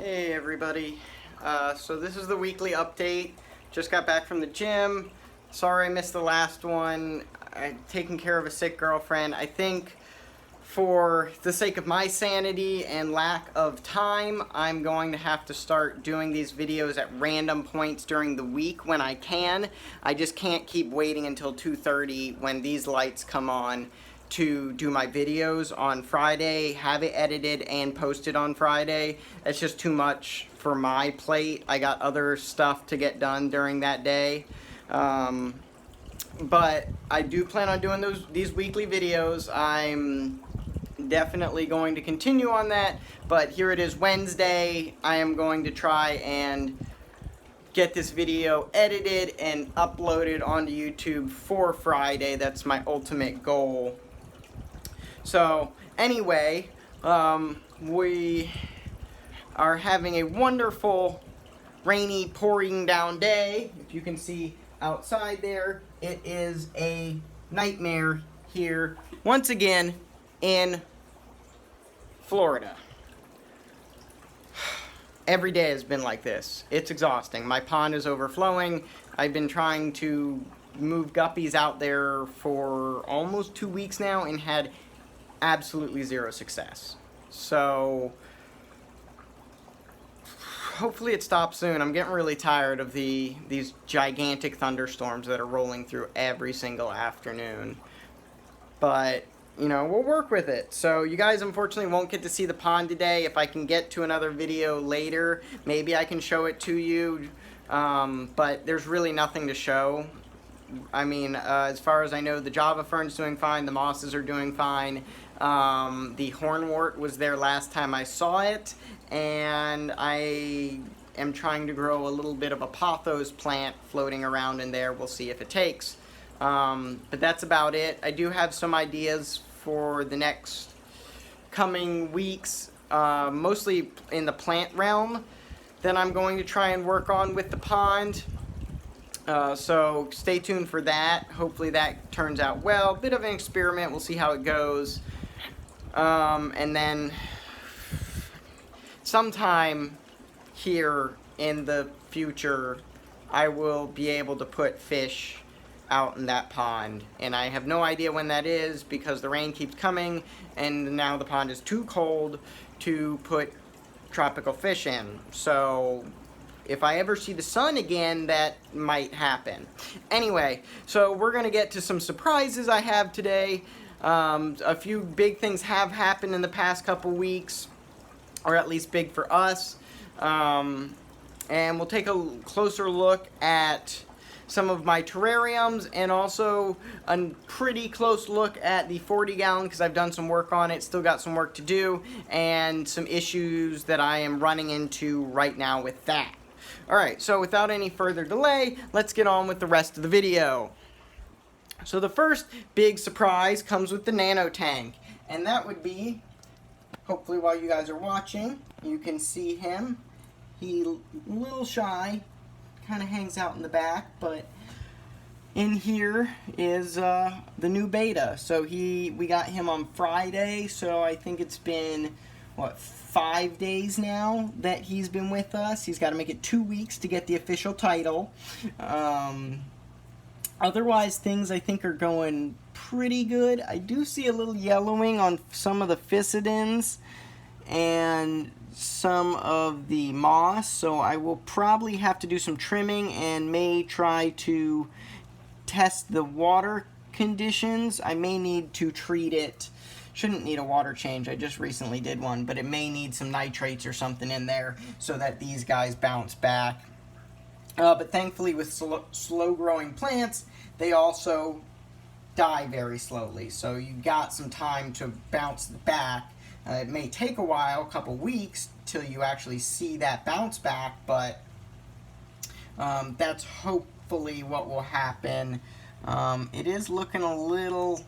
Hey everybody, so this is the weekly update. Just got back from the gym. Sorry I missed the last one. I'm taking care of a sick girlfriend. I think for the sake of my sanity and lack of time, I'm going to have to start doing these videos at random points during the week when I can. I just can't keep waiting until 2:30 when these lights come on to do my videos on Friday, have it edited and posted on Friday. That's just too much for my plate. I got other stuff to get done during that day. But I do plan on doing these weekly videos. I'm definitely going to continue on that, but here it is Wednesday. I am going to try and get this video edited and uploaded onto YouTube for Friday. That's my ultimate goal. So anyway, we are having a wonderful rainy pouring down day. If you can see outside there, it is a nightmare here once again in Florida. Every day has been like this. It's exhausting. My pond is overflowing. I've been trying to move guppies out there for almost 2 weeks now and had absolutely zero success. So hopefully it stops soon. I'm getting really tired of these gigantic thunderstorms that are rolling through every single afternoon. But you know, we'll work with it. So you guys unfortunately won't get to see the pond today. If I can get to another video later, maybe I can show it to you. But there's really nothing to show. I mean, as far as I know, the Java fern's doing fine, the mosses are doing fine. The hornwort was there last time I saw it, and I am trying to grow a little bit of a pothos plant floating around in there. We'll see if it takes. But that's about it. I do have some ideas for the next coming weeks, mostly in the plant realm, that I'm going to try and work on with the pond. So stay tuned for that. Hopefully that turns out well. Bit of an experiment. We'll see how it goes. And then sometime here in the future, I will be able to put fish out in that pond. And I have no idea when that is because the rain keeps coming and now the pond is too cold to put tropical fish in. So if I ever see the sun again, that might happen. Anyway, so we're going to get to some surprises I have today. A few big things have happened in the past couple weeks, or at least big for us. And we'll take a closer look at some of my terrariums and also a pretty close look at the 40-gallon because I've done some work on it, still got some work to do, and some issues that I am running into right now with that. Alright, so without any further delay, let's get on with the rest of the video. So the first big surprise comes with the nano tank, and that would be, hopefully while you guys are watching, you can see him. He's a little shy, kind of hangs out in the back, but in here is the new beta. So we got him on Friday, so I think it's been, what, 5 days now that he's been with us. He's got to make it 2 weeks to get the official title. Otherwise, things I think are going pretty good. I do see a little yellowing on some of the Physidens and some of the moss, so I will probably have to do some trimming and may try to test the water conditions. I may need to treat it. Shouldn't need a water change, I just recently did one, but it may need some nitrates or something in there so that these guys bounce back. But thankfully with slow growing plants, they also die very slowly, so you got some time to bounce back. It may take a while, a couple weeks, till you actually see that bounce back, but that's hopefully what will happen. It is looking a little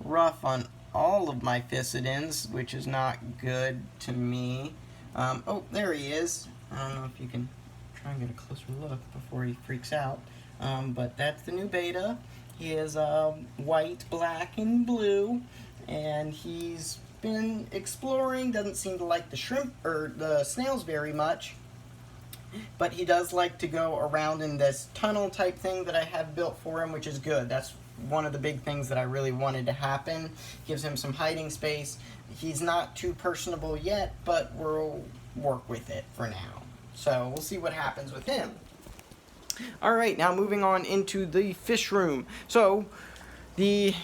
rough on all of my Physidens, which is not good to me. Oh, there he is. I don't know if you can try and get a closer look before he freaks out. But that's the new beta. He is white, black, and blue, and he's been exploring. Doesn't seem to like the shrimp or the snails very much, but he does like to go around in this tunnel type thing that I have built for him, which is good. That's one of the big things that I really wanted to happen. Gives him some hiding space. He's not too personable yet, but we'll work with it for now. So we'll see what happens with him. Alright, now moving on into the fish room. So the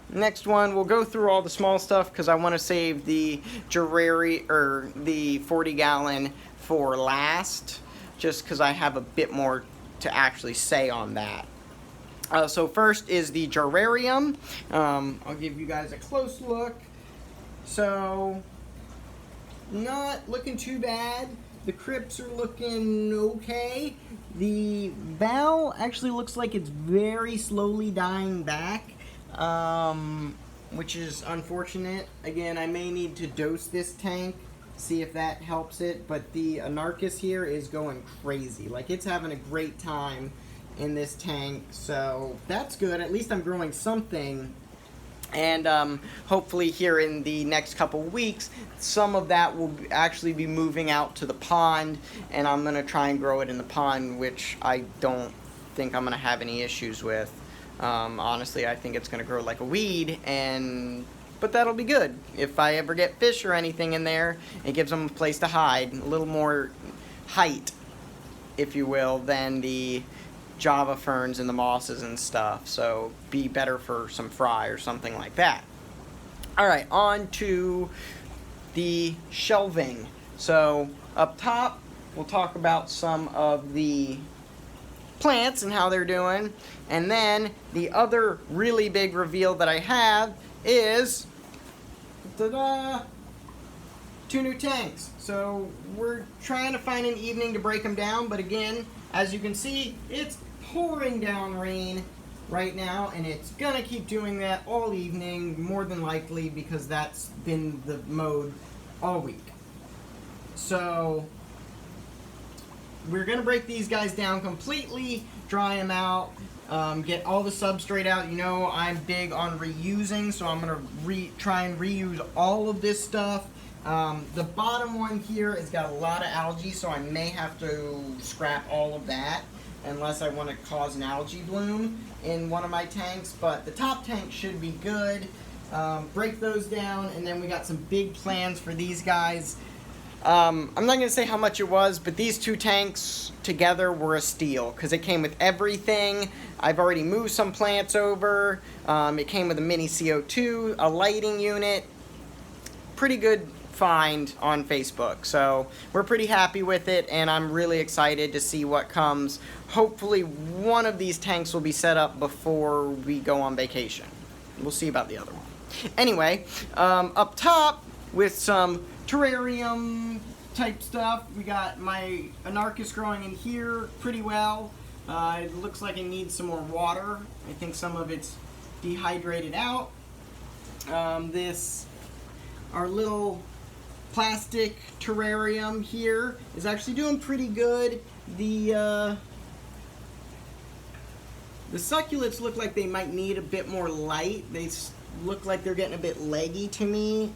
next one, we'll go through all the small stuff because I want to save the Gerari or the 40-gallon for last, just because I have a bit more to actually say on that. So first is the gerarium. I'll give you guys a close look. So, not looking too bad. The crypts are looking okay. The Val actually looks like it's very slowly dying back, which is unfortunate. Again, I may need to dose this tank, see if that helps it, but the Anarchus here is going crazy. Like, it's having a great time in this tank, so that's good. At least I'm growing something. And hopefully here in the next couple weeks, some of that will actually be moving out to the pond, and I'm going to try and grow it in the pond, which I don't think I'm going to have any issues with. Honestly, I think it's going to grow like a weed, but that'll be good. If I ever get fish or anything in there, it gives them a place to hide, a little more height, if you will, than the Java ferns and the mosses and stuff, so be better for some fry or something like that. Alright, on to the shelving. So up top, we'll talk about some of the plants and how they're doing, and then the other really big reveal that I have is, ta-da, 2 new tanks. So we're trying to find an evening to break them down, but again, as you can see, it's pouring down rain right now, and it's gonna keep doing that all evening, more than likely, because that's been the mode all week. So we're gonna break these guys down completely, dry them out, get all the substrate out. You know I'm big on reusing, so I'm gonna try and reuse all of this stuff. The bottom one here has got a lot of algae, so I may have to scrap all of that unless I want to cause an algae bloom in one of my tanks, but the top tank should be good. Break those down, and then we got some big plans for these guys. I'm not going to say how much it was, but these 2 tanks together were a steal because it came with everything. I've already moved some plants over. It came with a mini CO2, a lighting unit. Pretty good find on Facebook, so we're pretty happy with it, and I'm really excited to see what comes. Hopefully one of these tanks will be set up before we go on vacation. We'll see about the other one. Anyway, up top with some terrarium type stuff, we got my Anarchus growing in here pretty well. It looks like it needs some more water. I think some of it's dehydrated out. Our little plastic terrarium here is actually doing pretty good. The succulents look like they might need a bit more light. They look like they're getting a bit leggy to me.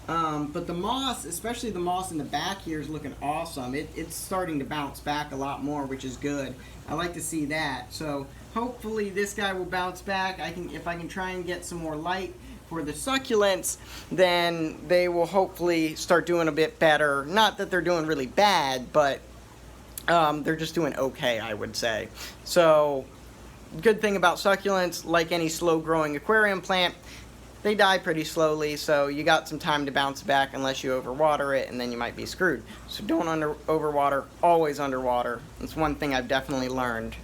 But the moss, especially the moss in the back here, is looking awesome. It's starting to bounce back a lot more, which is good. I like to see that. So hopefully this guy will bounce back. If I can try and get some more light for the succulents, then they will hopefully start doing a bit better. Not that they're doing really bad, but they're just doing okay, I would say. So, good thing about succulents, like any slow-growing aquarium plant, they die pretty slowly, so you got some time to bounce back unless you overwater it, and then you might be screwed. So don't overwater, always underwater. It's one thing I've definitely learned.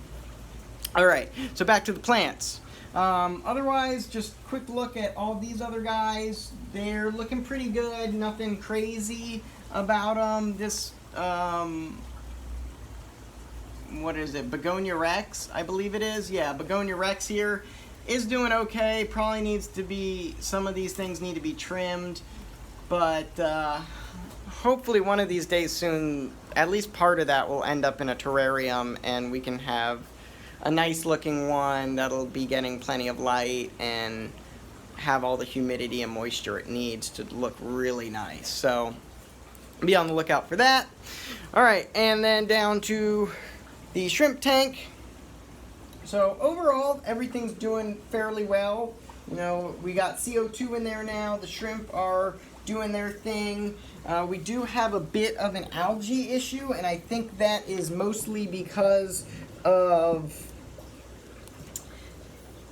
Alright, so back to the plants. Otherwise, just quick look at all these other guys. They're looking pretty good. Nothing crazy about them. This, what is it? Begonia Rex, I believe it is. Yeah, Begonia Rex here is doing okay. Probably needs to be, some of these things need to be trimmed. But, hopefully one of these days soon, at least part of that will end up in a terrarium, and we can have a nice looking one that'll be getting plenty of light and have all the humidity and moisture it needs to look really nice. So be on the lookout for that. Alright, and then down to the shrimp tank. So overall, everything's doing fairly well. You know, we got CO2 in there now. The shrimp are doing their thing. We do have a bit of an algae issue, and I think that is mostly because of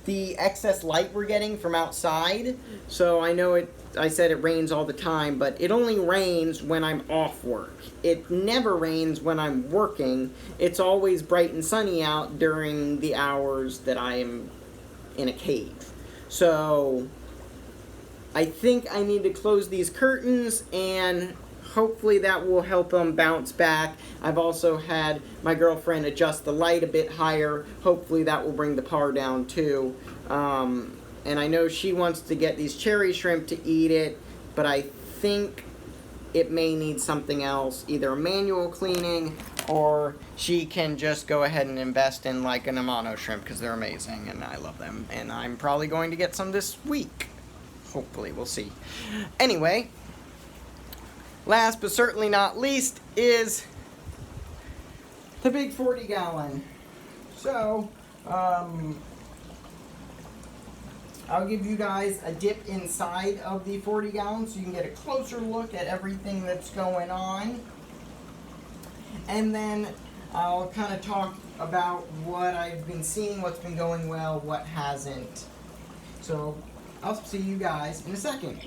the excess light we're getting from outside. So I know I said it rains all the time, but it only rains when I'm off work. It never rains when I'm working. It's always bright and sunny out during the hours that I am in a cave. So I think I need to close these curtains, and hopefully that will help them bounce back. I've also had my girlfriend adjust the light a bit higher. Hopefully that will bring the par down too. And I know she wants to get these cherry shrimp to eat it, but I think it may need something else, either a manual cleaning, or she can just go ahead and invest in like an Amano shrimp, because they're amazing and I love them. And I'm probably going to get some this week. Hopefully, we'll see. Anyway, last but certainly not least is the big 40-gallon. So, I'll give you guys a dip inside of the 40-gallon so you can get a closer look at everything that's going on. And then I'll kind of talk about what I've been seeing, what's been going well, what hasn't. So I'll see you guys in a second.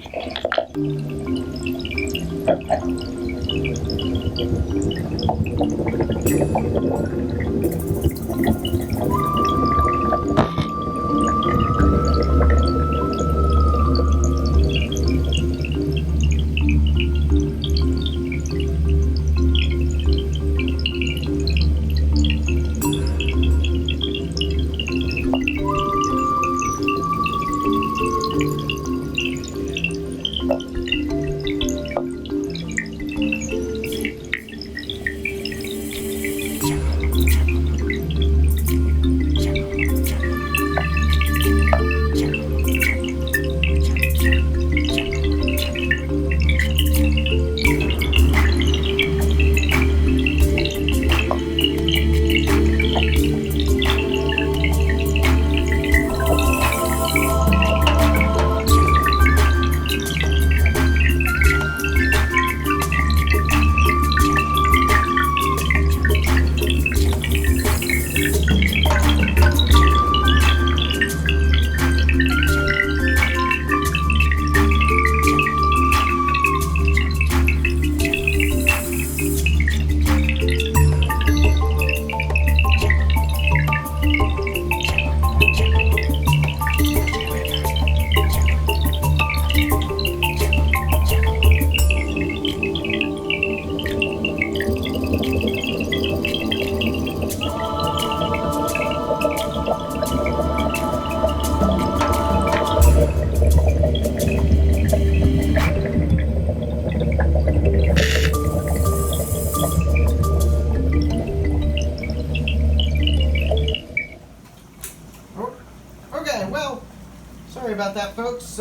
About that, folks.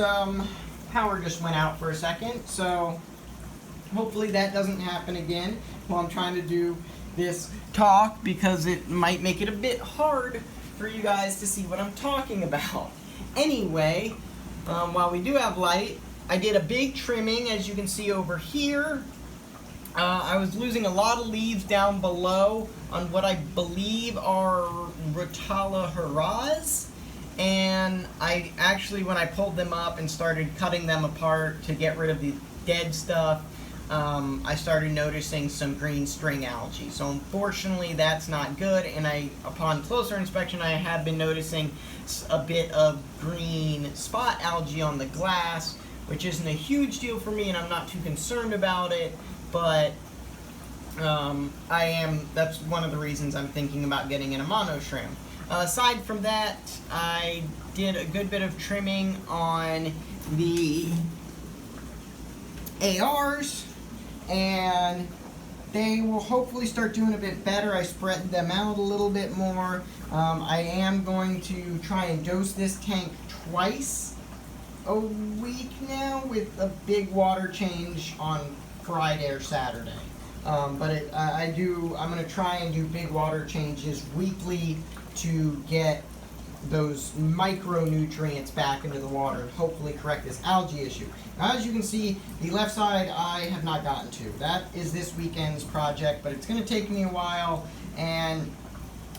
Power just went out for a second, so hopefully that doesn't happen again while I'm trying to do this talk, because it might make it a bit hard for you guys to see what I'm talking about. Anyway, while we do have light, I did a big trimming, as you can see over here. I was losing a lot of leaves down below on what I believe are Rotala Haraz. And I actually, when I pulled them up and started cutting them apart to get rid of the dead stuff, I started noticing some green string algae. So unfortunately that's not good, and upon closer inspection I have been noticing a bit of green spot algae on the glass, which isn't a huge deal for me and I'm not too concerned about it, but that's one of the reasons I'm thinking about getting an Amano shrimp. Aside from that, I did a good bit of trimming on the ARs, and they will hopefully start doing a bit better. I spread them out a little bit more. I am going to try and dose this tank twice a week now with a big water change on Friday or Saturday. I'm going to try and do big water changes weekly to get those micronutrients back into the water and hopefully correct this algae issue. Now, as you can see, the left side I have not gotten to. That is this weekend's project, but it's going to take me a while, and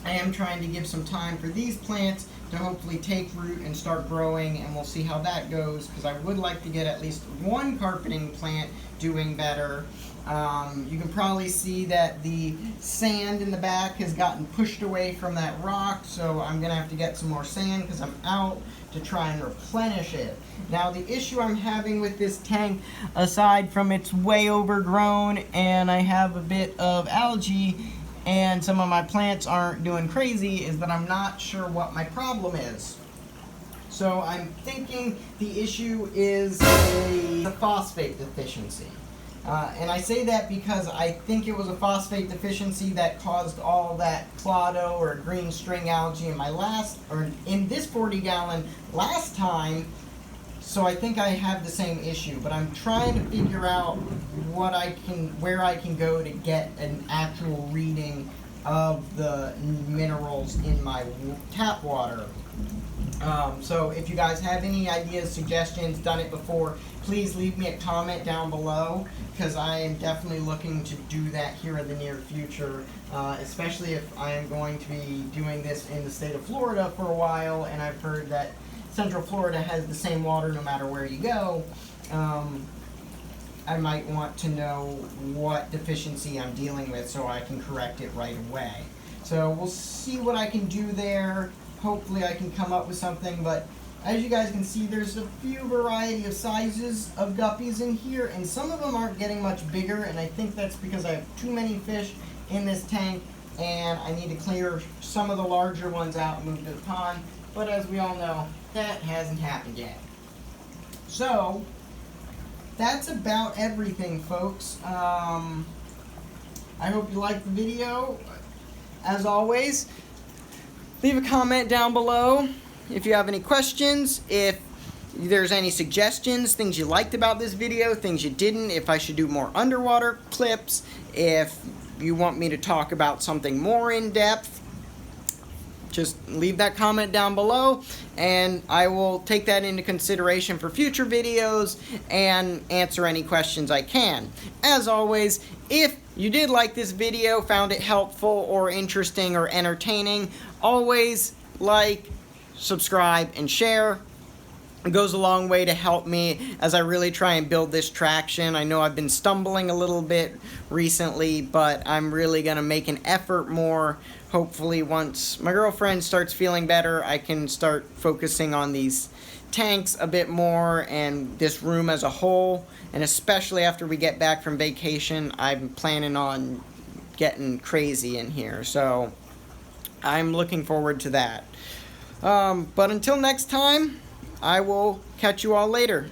I am trying to give some time for these plants to hopefully take root and start growing, and we'll see how that goes, because I would like to get at least one carpeting plant doing better. You can probably see that the sand in the back has gotten pushed away from that rock, so I'm going to have to get some more sand because I'm out to try and replenish it. Now, the issue I'm having with this tank, aside from it's way overgrown and I have a bit of algae and some of my plants aren't doing crazy, is that I'm not sure what my problem is. So I'm thinking the issue is a phosphate deficiency. And I say that because I think it was a phosphate deficiency that caused all that clado or green string algae in this 40 gallon last time. So I think I have the same issue, but I'm trying to figure out where I can go to get an actual reading of the minerals in my tap water. So if you guys have any ideas, suggestions, done it before, please leave me a comment down below, because I am definitely looking to do that here in the near future, especially if I am going to be doing this in the state of Florida for a while, and I've heard that Central Florida has the same water no matter where you go. I might want to know what deficiency I'm dealing with so I can correct it right away. So we'll see what I can do there. Hopefully I can come up with something, but as you guys can see, there's a few variety of sizes of guppies in here, and some of them aren't getting much bigger, and I think that's because I have too many fish in this tank, and I need to clear some of the larger ones out and move to the pond. But as we all know, that hasn't happened yet. So that's about everything, folks. I hope you liked the video. As always, leave a comment down below if you have any questions, if there's any suggestions, things you liked about this video, things you didn't, if I should do more underwater clips, if you want me to talk about something more in depth. Just leave that comment down below, and I will take that into consideration for future videos and answer any questions I can. As always, if you did like this video, found it helpful or interesting or entertaining, always like, subscribe, and share. It goes a long way to help me as I really try and build this traction. I know I've been stumbling a little bit recently, but I'm really going to make an effort more. Hopefully once my girlfriend starts feeling better, I can start focusing on these tanks a bit more and this room as a whole. And especially after we get back from vacation, I'm planning on getting crazy in here. So I'm looking forward to that. But until next time, I will catch you all later.